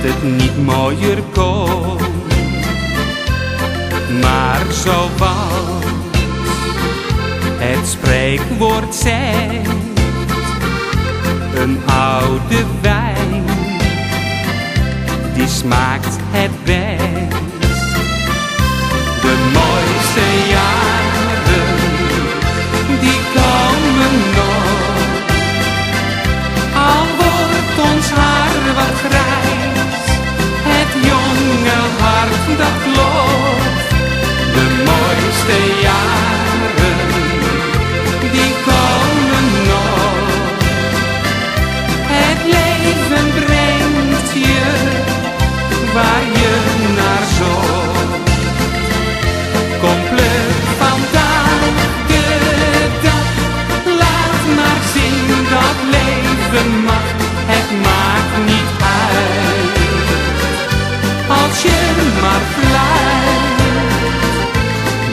het niet mooier kon. Maar zoals het spreekwoord zegt, een oude wijn, die smaakt het best. De mooiste jaren, die komen nog. Al wordt ons haar wat grijs, het jonge hart dat klopt. De mooiste jaren, die komen nog. Het leven brengt je waar je naar zoekt. Kom pluk vandaag de dag, laat maar zien dat leven mag. Het maakt niet uit, als je maar blijft.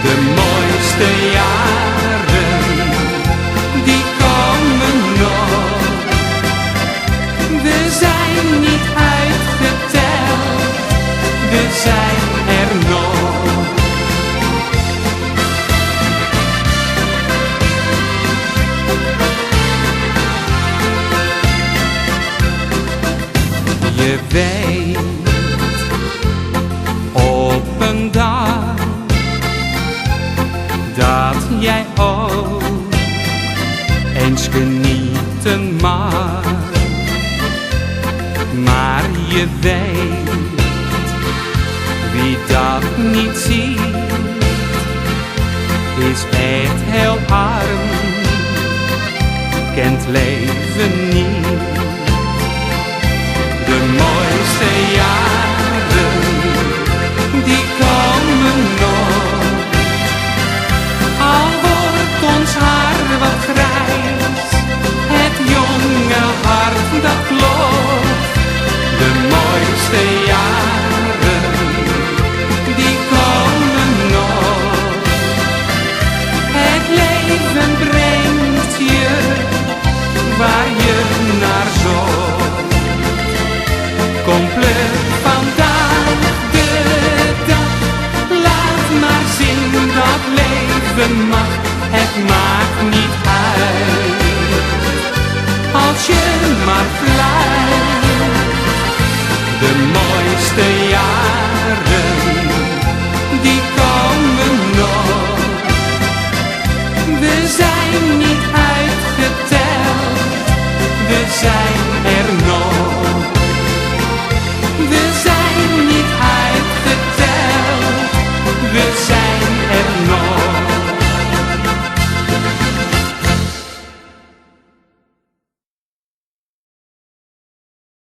De mooiste jaren, die komen nog. We zijn niet uitgeteld, we zijn er nog. Je weet, op een dag, dat jij ook eens genieten mag. Maar je weet, wie dat niet ziet, is echt heel arm, kent leven niet. De mooiste jaren, die komen nog. Al wordt ons haar wat grijs, het jonge hart dat klopt. De mooiste jaren, die komen nog. Het leven brengt je waar je naar zoekt. Kom pluk vandaag de dag, laat maar zien dat leven mag. Het maakt niet uit, als je maar blijft. De mooiste jaren, die komen nog. We zijn niet uitgeteld, we zijn